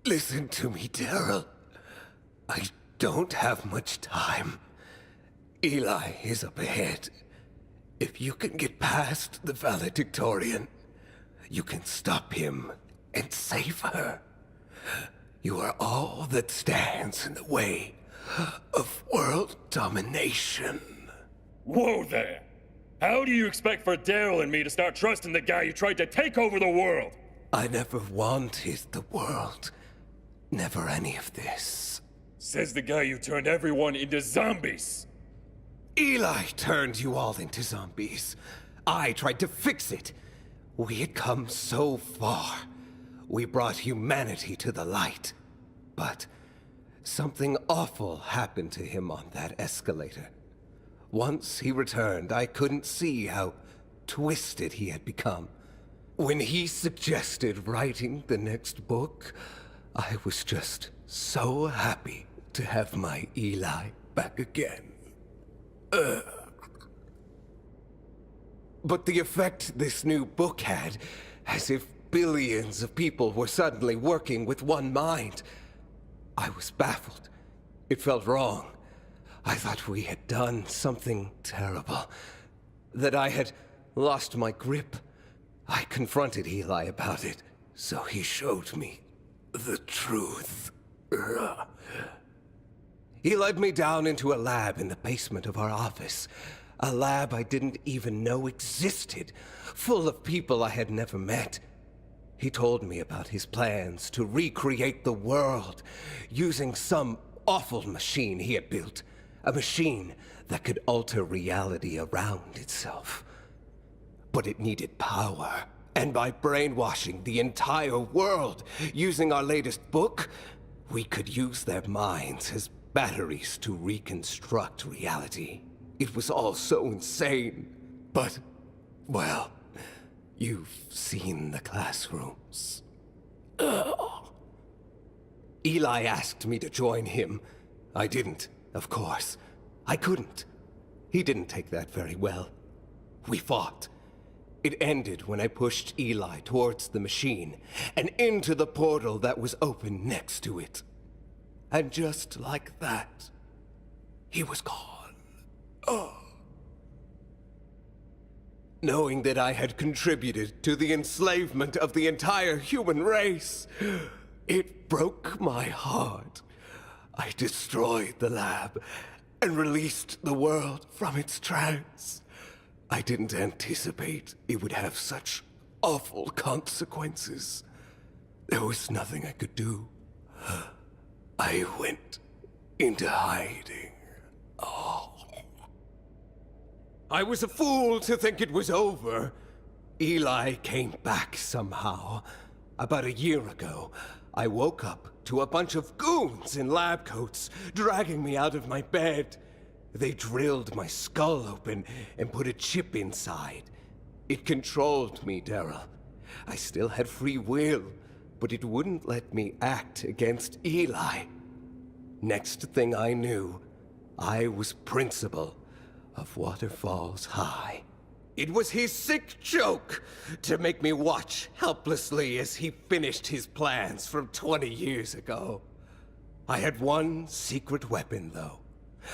Listen to me, Daryl. I don't have much time. Eli is up ahead. If you can get past the valedictorian, you can stop him and save her. You are all that stands in the way of world domination. Whoa there! How do you expect for Daryl and me to start trusting the guy who tried to take over the world? I never wanted the world. Never any of this. Says the guy who turned everyone into zombies. Eli turned you all into zombies. I tried to fix it. We had come so far. We brought humanity to the light. But something awful happened to him on that escalator. Once he returned, I couldn't see how twisted he had become. When he suggested writing the next book, I was just so happy to have my Eli back again. But the effect this new book had, as if billions of people were suddenly working with one mind, I was baffled. It felt wrong. I thought we had done something terrible, that I had lost my grip. I confronted Eli about it, so he showed me the truth. He led me down into a lab in the basement of our office. A lab I didn't even know existed, full of people I had never met. He told me about his plans to recreate the world using some awful machine he had built. A machine that could alter reality around itself. But it needed power. And by brainwashing the entire world using our latest book, we could use their minds as batteries to reconstruct reality. It was all so insane. But, well, you've seen the classrooms. Eli asked me to join him. I didn't, of course. I couldn't. He didn't take that very well. We fought. It ended when I pushed Eli towards the machine and into the portal that was open next to it. And just like that, he was gone. Oh. Knowing that I had contributed to the enslavement of the entire human race, it broke my heart. I destroyed the lab and released the world from its trance. I didn't anticipate it would have such awful consequences. There was nothing I could do. I went into hiding. Oh. I was a fool to think it was over. Eli came back somehow. About a year ago, I woke up to a bunch of goons in lab coats dragging me out of my bed. They drilled my skull open and put a chip inside. It controlled me, Daryl. I still had free will, but it wouldn't let me act against Eli. Next thing I knew, I was principal of Waterfalls High. It was his sick joke to make me watch helplessly as he finished his plans from 20 years ago. I had one secret weapon, though.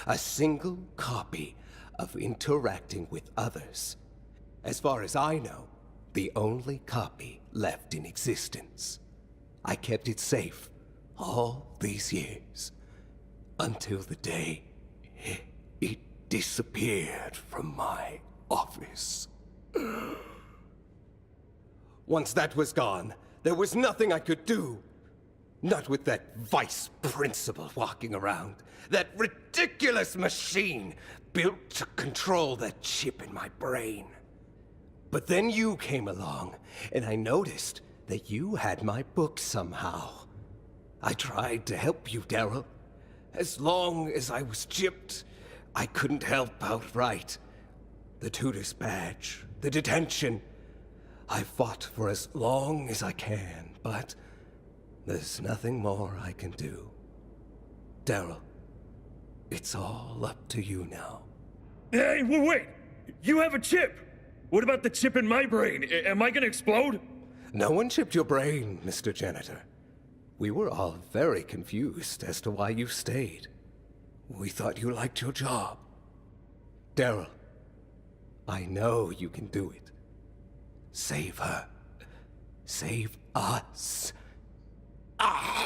A single copy of interacting with others. As far as I know, the only copy left in existence. I kept it safe all these years, until the day it disappeared from my office. Once that was gone, there was nothing I could do. Not with that vice principal walking around. That ridiculous machine built to control that chip in my brain. But then you came along, and I noticed that you had my book somehow. I tried to help you, Daryl. As long as I was chipped, I couldn't help outright. The tutor's badge, the detention. I fought for as long as I can, but there's nothing more I can do. Daryl, it's all up to you now. Hey, wait! You have a chip! What about the chip in my brain? Am I gonna explode? No one chipped your brain, Mr. Janitor. We were all very confused as to why you stayed. We thought you liked your job. Daryl, I know you can do it. Save her. Save us. Ah!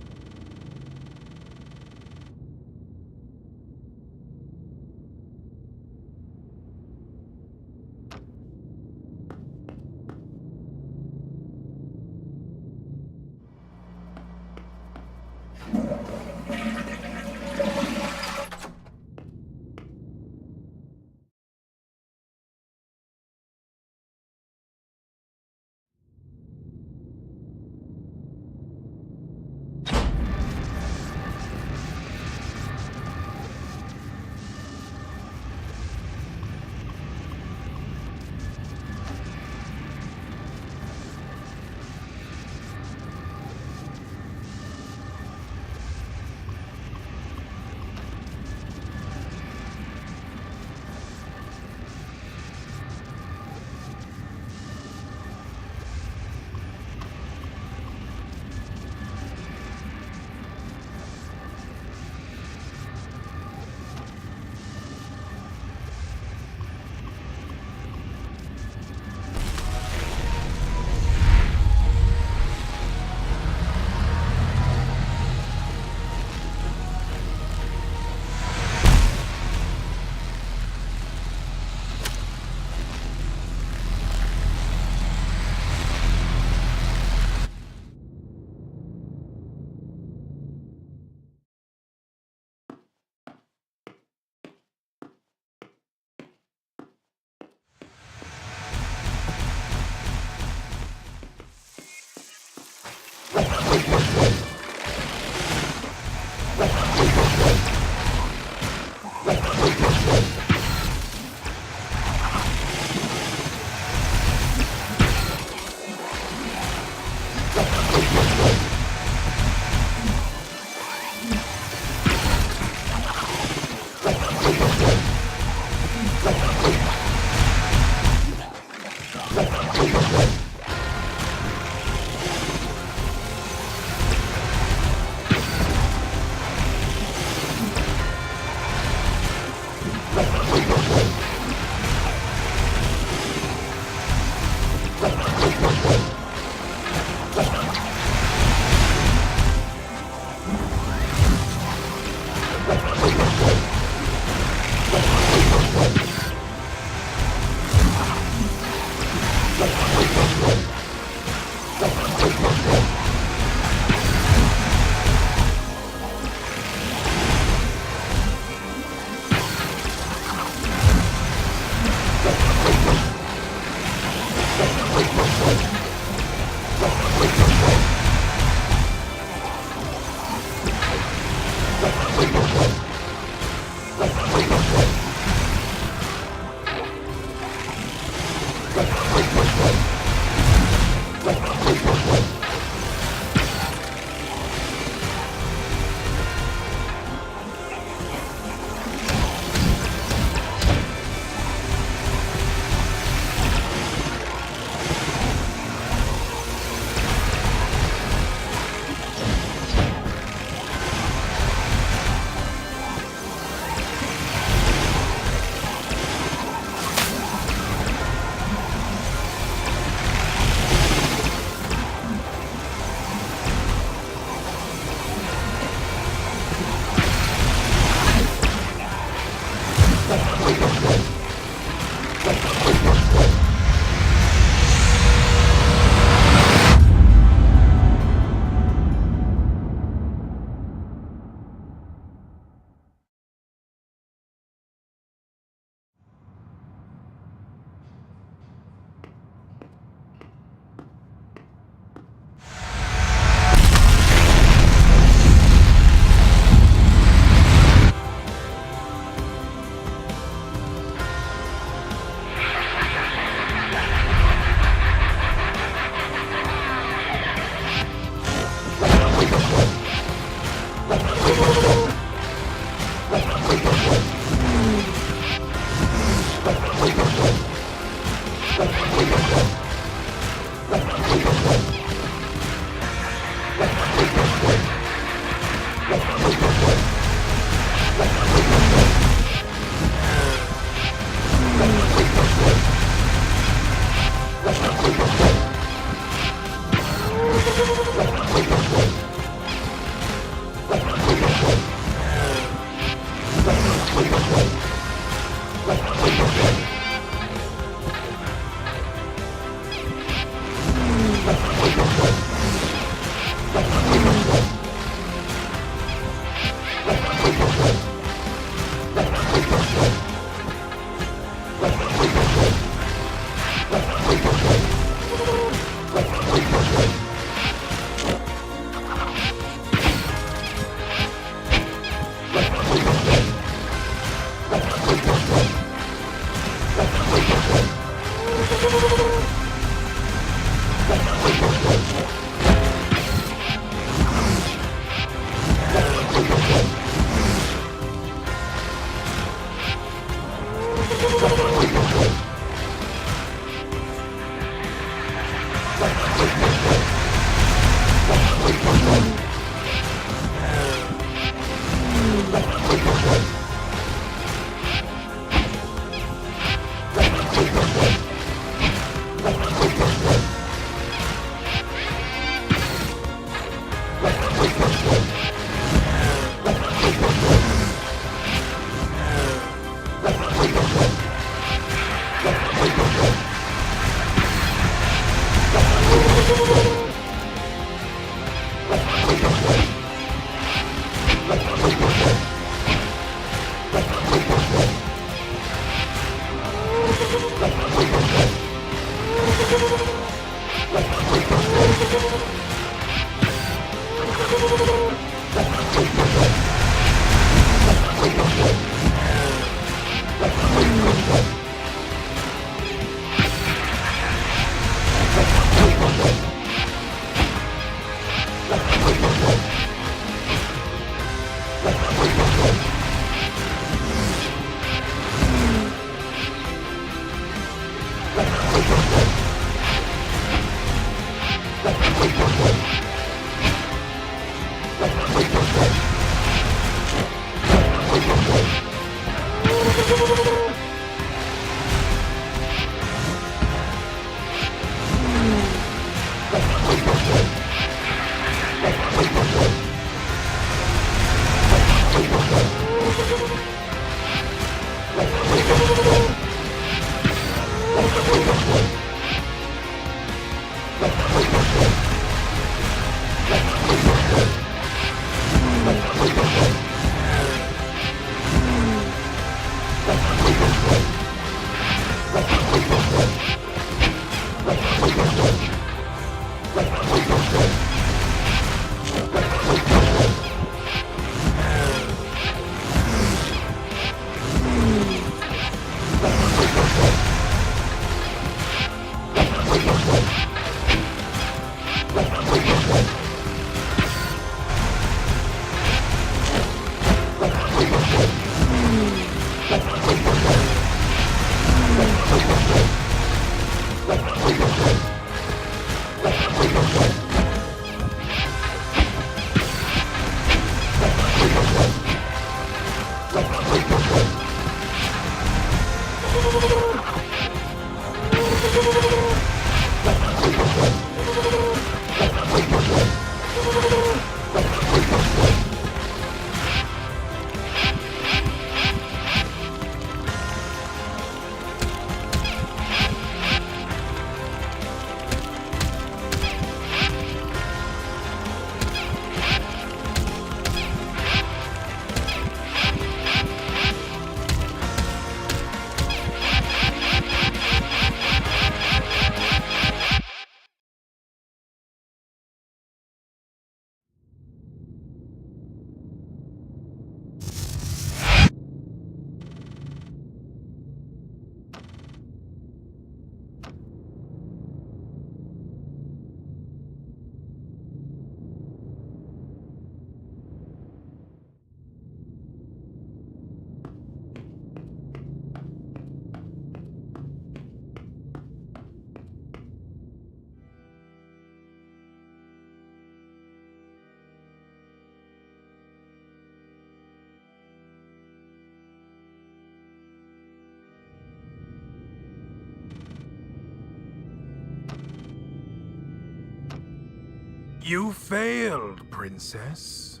You failed, Princess.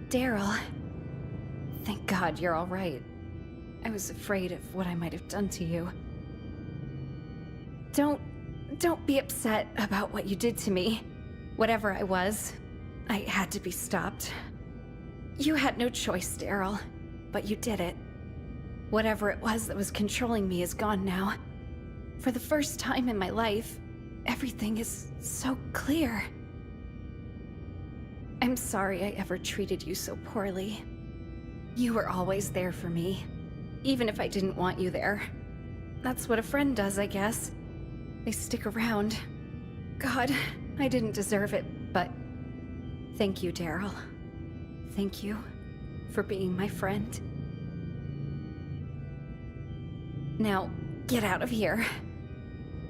Daryl. Thank God you're all right. I was afraid of what I might have done to you. Don't be upset about what you did to me. Whatever I was, I had to be stopped. You had no choice, Daryl, but you did it. Whatever it was that was controlling me is gone now. For the first time in my life, everything is so clear. I'm sorry I ever treated you so poorly. You were always there for me, even if I didn't want you there. That's what a friend does, I guess. They stick around. God, I didn't deserve it, but thank you, Daryl. Thank you for being my friend. Now, get out of here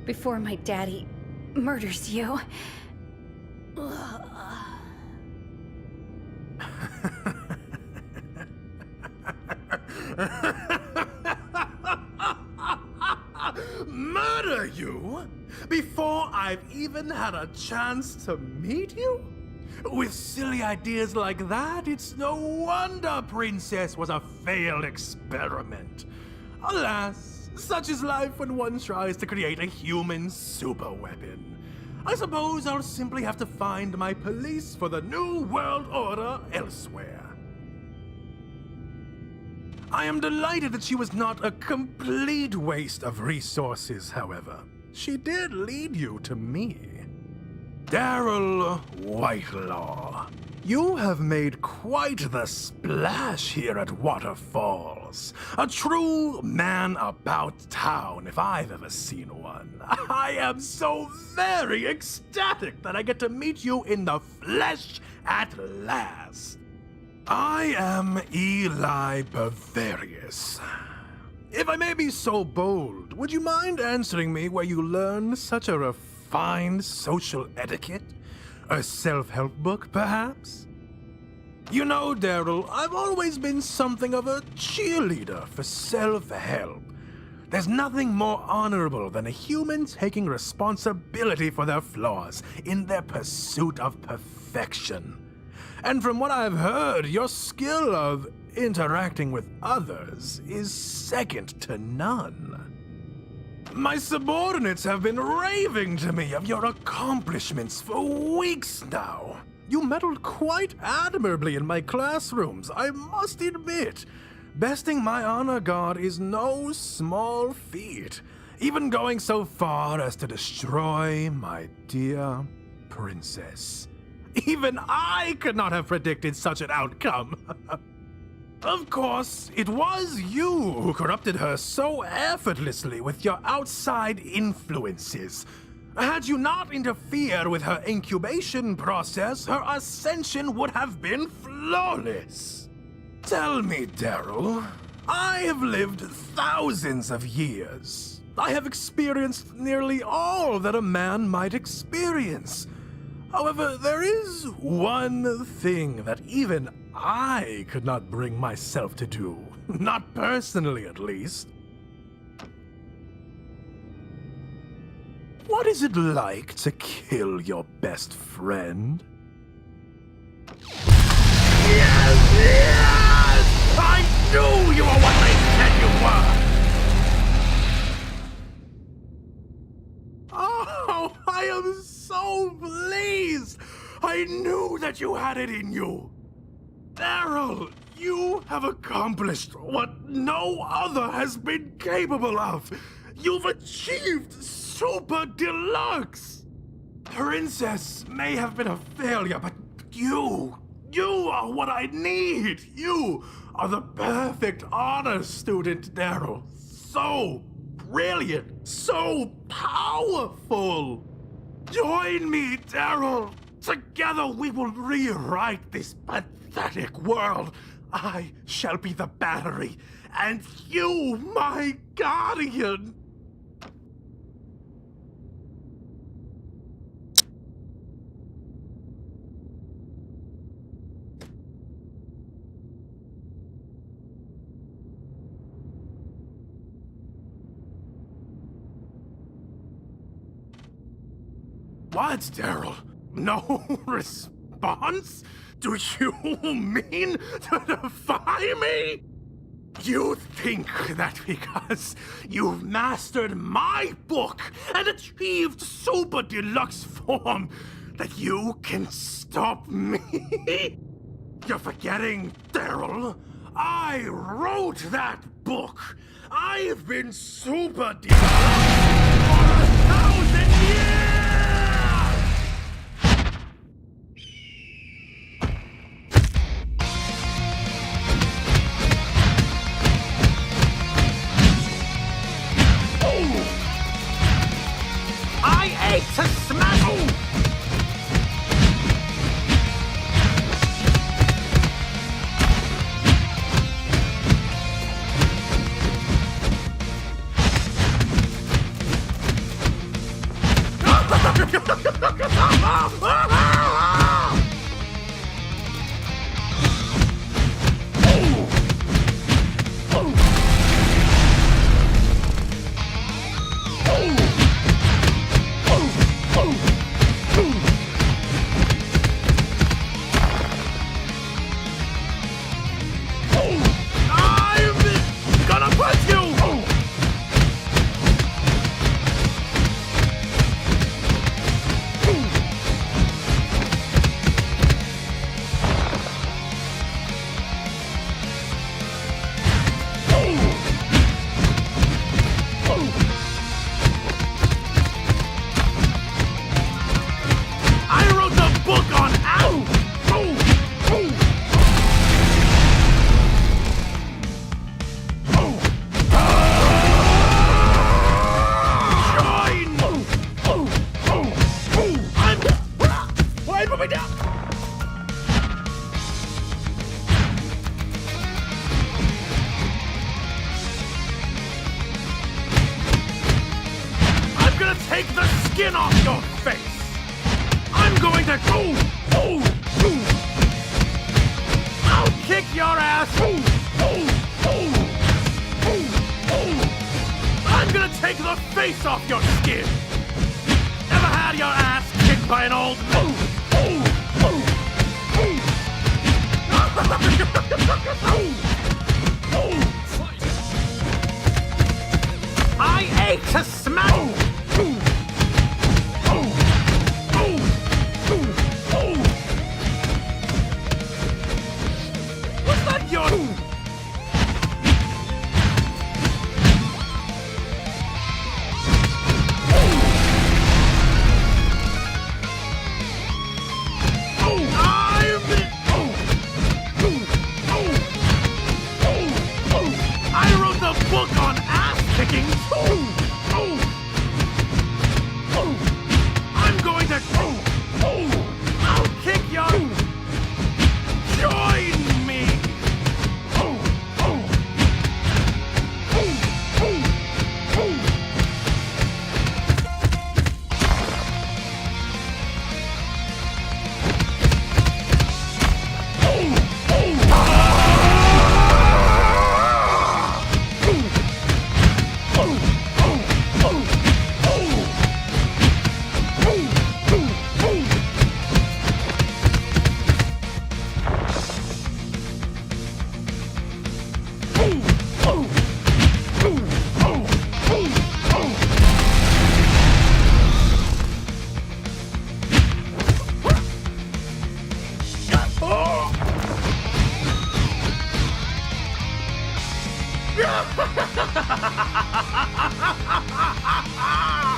before my daddy murders you. Murder you? Before I've even had a chance to meet you? With silly ideas like that, it's no wonder Princess was a failed experiment. Alas, such is life when one tries to create a human superweapon. I suppose I'll simply have to find my police for the New World Order elsewhere. I am delighted that she was not a complete waste of resources, however. She did lead you to me. Daryl Whitelaw, you have made quite the splash here at Waterfalls. A true man about town, if I've ever seen one. I am so very ecstatic that I get to meet you in the flesh at last. I am Eli Bavarius. If I may be so bold, would you mind answering me where you learned such a refined social etiquette? A self-help book, perhaps? You know, Daryl, I've always been something of a cheerleader for self-help. There's nothing more honorable than a human taking responsibility for their flaws in their pursuit of perfection. And from what I've heard, your skill of interacting with others is second to none. My subordinates have been raving to me of your accomplishments for weeks now. You meddled quite admirably in my classrooms, I must admit. Besting my honor guard is no small feat, even going so far as to destroy my dear princess. Even I could not have predicted such an outcome. Of course, it was you who corrupted her so effortlessly with your outside influences. Had you not interfered with her incubation process, her ascension would have been flawless. Tell me, Daryl, I have lived thousands of years. I have experienced nearly all that a man might experience. However, there is one thing that even I could not bring myself to do. Not personally, at least. What is it like to kill your best friend? Yes! Yes! I knew you were what they said you were! Oh, I am so pleased! I knew that you had it in you! Daryl, you have accomplished what no other has been capable of! You've achieved Super Deluxe! Princess may have been a failure, but you are what I need! You are the perfect honor student, Daryl. So brilliant, so powerful! Join me, Daryl! Together we will rewrite this pathetic world. I shall be the battery, and you my guardian! What, Daryl? No response? response? Do you mean to defy me? You think that because you've mastered my book and achieved Super Deluxe form, that you can stop me? You're forgetting, Daryl. I wrote that book. I've been Super Deluxe for 1,000 years! I ate to smash. Take the skin off your face! I'm going to I'll kick your ass! I'm gonna take the face off your skin! Ever had your ass kicked by an old man? I ate to smash! What's that your... I wrote the book on ass kicking. I'm going to... I'll kick your... Join me!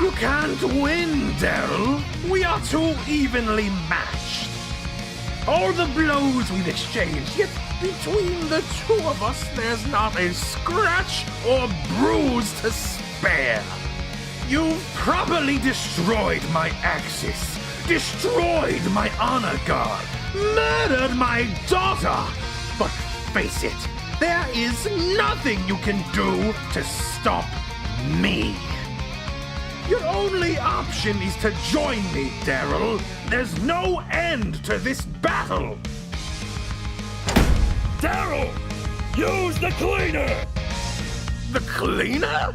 You can't win, Daryl. We are too evenly matched. All the blows we've exchanged, yet between the two of us, there's not a scratch or bruise to spare. You've properly destroyed my Axis, destroyed my honor guard, murdered my daughter. But face it, there is nothing you can do to stop me. Your only option is to join me, Daryl. There's no end to this battle. Daryl! Use the cleaner! The cleaner?